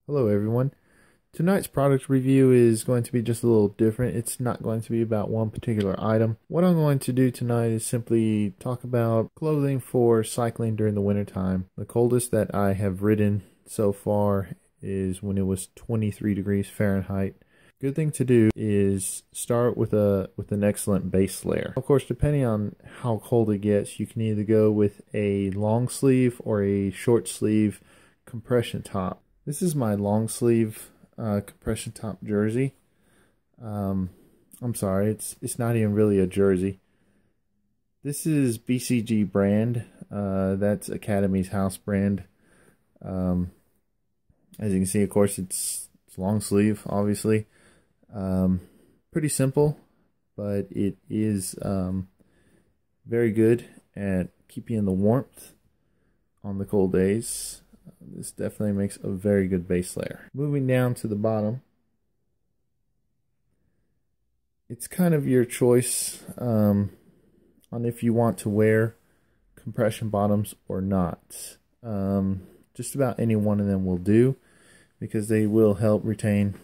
Hello everyone. Tonight's product review is going to be just a little different. It's not going to be about one particular item. What I'm going to do tonight is simply talk about clothing for cycling during the wintertime. The coldest that I have ridden so far is when it was 23 degrees Fahrenheit. Good thing to do is start with an excellent base layer. Of course, depending on how cold it gets, you can either go with a long sleeve or a short sleeve compression top. This is my long sleeve compression top jersey. I'm sorry, it's not even really a jersey. This is BCG brand. That's Academy's house brand. As you can see, of course, it's long sleeve, obviously. Pretty simple, but it is very good at keeping in the warmth on the cold days. This definitely makes a very good base layer. Moving down to the bottom, it's kind of your choice on if you want to wear compression bottoms or not. Just about any one of them will do, because they will help retain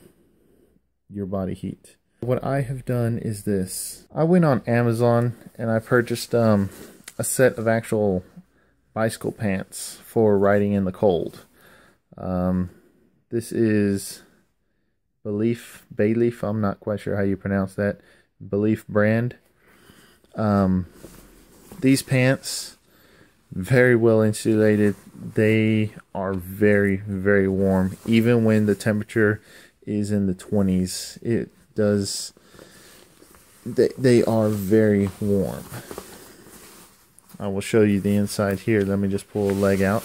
your body heat. What I have done is this. I went on Amazon and I purchased a set of actual bicycle pants for riding in the cold. This is Baleaf, I'm not quite sure how you pronounce that. Baleaf brand. These pants, very well insulated. They are very, very warm. Even when the temperature is in the 20s, they are very warm. I will show you the inside here. Let me just pull a leg out.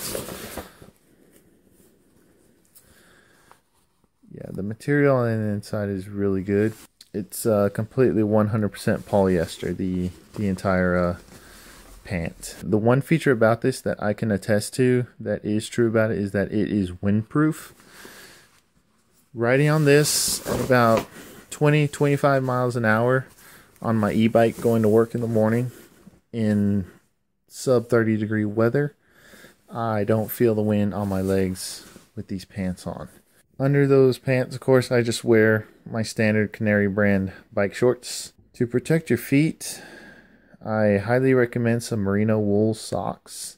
Yeah, the material on the inside is really good. It's completely 100% polyester, the entire pant. The one feature about this that I can attest to that is true about it is that it is windproof. Riding on this at about 20-25 miles an hour on my e-bike going to work in the morning in sub 30 degree weather, I don't feel the wind on my legs with these pants on. Under those pants, of course, I just wear my standard Canary brand bike shorts. To protect your feet, I highly recommend some merino wool socks.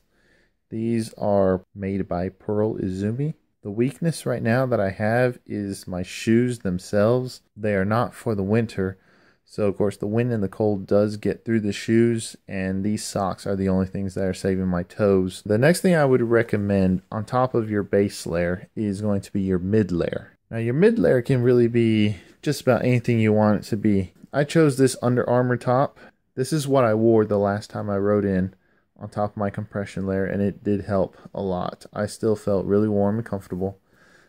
These are made by Pearl Izumi. The weakness right now that I have is my shoes themselves. They are not for the winter. So, of course, the wind and the cold does get through the shoes, and these socks are the only things that are saving my toes. The next thing I would recommend on top of your base layer is going to be your mid layer. Now, your mid layer can really be just about anything you want it to be. I chose this Under Armour top. This is what I wore the last time I rode in on top of my compression layer, and it did help a lot. I still felt really warm and comfortable.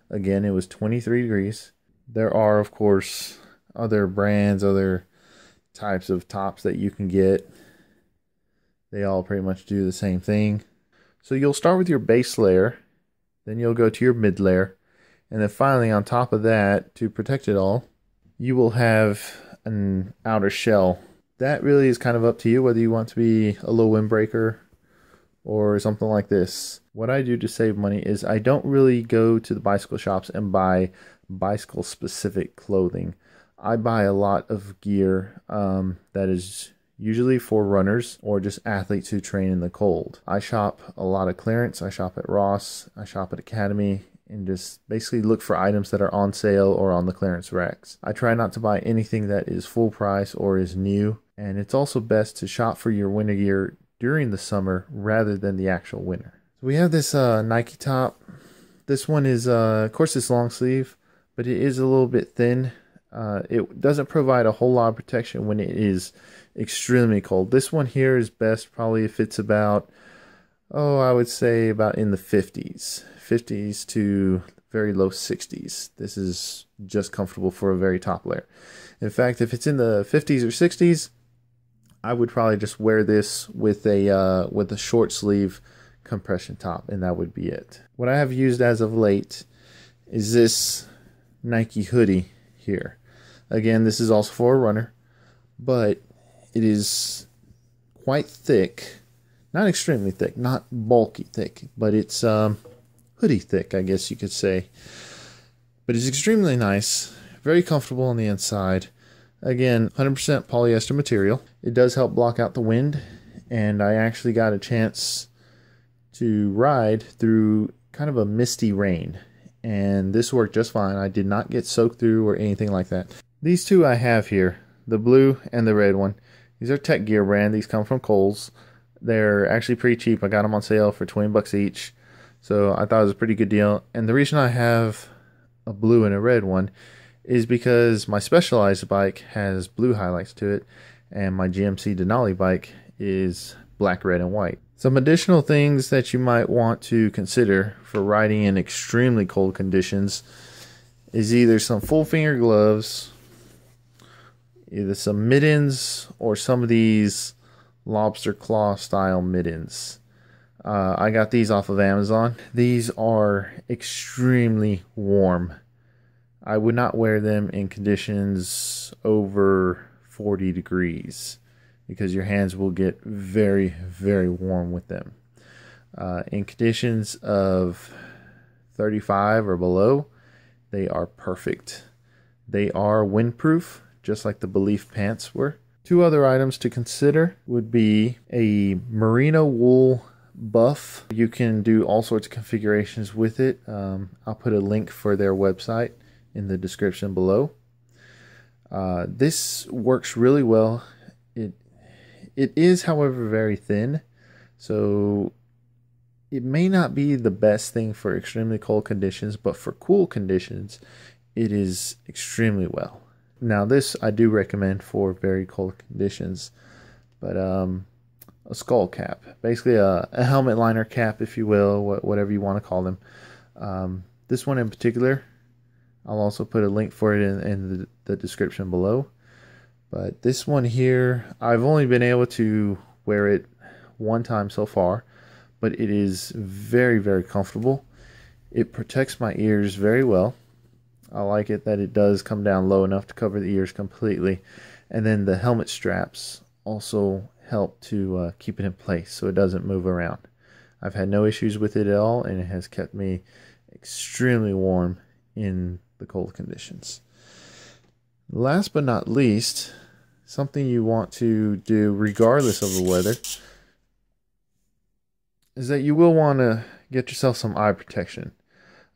Again, it was 23 degrees. There are, of course, other brands, other types of tops that you can get. They all pretty much do the same thing. So you'll start with your base layer, then you'll go to your mid layer, and then finally on top of that, to protect it all, you will have an outer shell. That really is kind of up to you whether you want to be a low windbreaker or something like this. What I do to save money is I don't really go to the bicycle shops and buy bicycle specific clothing. I buy a lot of gear that is usually for runners or just athletes who train in the cold. I shop a lot of clearance. I shop at Ross. I shop at Academy, and just basically look for items that are on sale or on the clearance racks. I try not to buy anything that is full price or is new. And it's also best to shop for your winter gear during the summer rather than the actual winter. So we have this Nike top. This one is, of course, it's long sleeve, but it is a little bit thin. It doesn't provide a whole lot of protection when it is extremely cold. This one here is best probably if it's about, I would say about in the 50s to very low 60s. This is just comfortable for a very top layer. In fact, if it's in the 50s or 60s, I would probably just wear this with a short sleeve compression top, and that would be it. What I have used as of late is this Nike hoodie here. Again, this is also for a runner, but it is quite thick. Not extremely thick, not bulky thick, but it's hoodie thick, I guess you could say. but it's extremely nice, very comfortable on the inside. Again, 100% polyester material. It does help block out the wind, and I actually got a chance to ride through kind of a misty rain, and this worked just fine. I did not get soaked through or anything like that. These two I have here, the blue and the red one. These are Tech Gear brand. These come from Kohl's. They're actually pretty cheap. I got them on sale for 20 bucks each, so I thought it was a pretty good deal. And the reason I have a blue and a red one is because my Specialized bike has blue highlights to it, and my GMC Denali bike is black, red, and white. Some additional things that you might want to consider for riding in extremely cold conditions is either some full finger gloves, either some mittens, or some of these lobster claw style mittens. I got these off of Amazon. These are extremely warm. I would not wear them in conditions over 40 degrees because your hands will get very, very warm with them. In conditions of 35 or below, they are perfect. They are windproof, just like the Baleaf pants were. Two other items to consider would be a merino wool buff. You can do all sorts of configurations with it. I'll put a link for their website in the description below. This works really well. It is, however, very thin, so it may not be the best thing for extremely cold conditions, but for cool conditions, it is extremely well. Now, this I do recommend for very cold conditions, but a skull cap, basically a helmet liner cap, if you will, whatever you want to call them. This one in particular, I'll also put a link for it in the description below. But this one here, I've only been able to wear it one time so far, but it is very, very comfortable. It protects my ears very well. I like it that it does come down low enough to cover the ears completely. And then the helmet straps also help to keep it in place so it doesn't move around. I've had no issues with it at all, and it has kept me extremely warm in the cold conditions. Last but not least, something you want to do regardless of the weather is that you will want to get yourself some eye protection.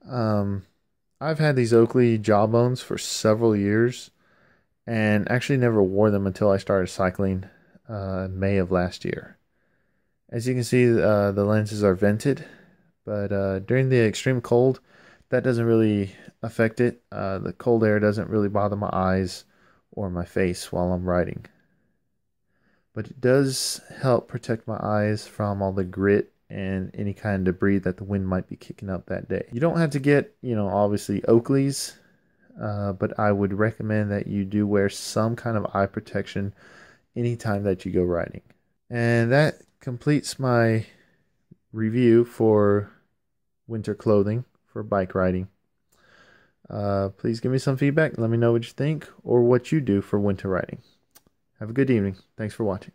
I've had these Oakley Jawbones for several years and actually never wore them until I started cycling in May of last year. As you can see, the lenses are vented, but during the extreme cold, that doesn't really affect it. The cold air doesn't really bother my eyes or my face while I'm riding. But it does help protect my eyes from all the grit and any kind of debris that the wind might be kicking up that day. You don't have to get, obviously Oakleys, but I would recommend that you do wear some kind of eye protection anytime that you go riding. And that completes my review for winter clothing for bike riding. Please give me some feedback. Let me know what you think or what you do for winter riding. Have a good evening. Thanks for watching.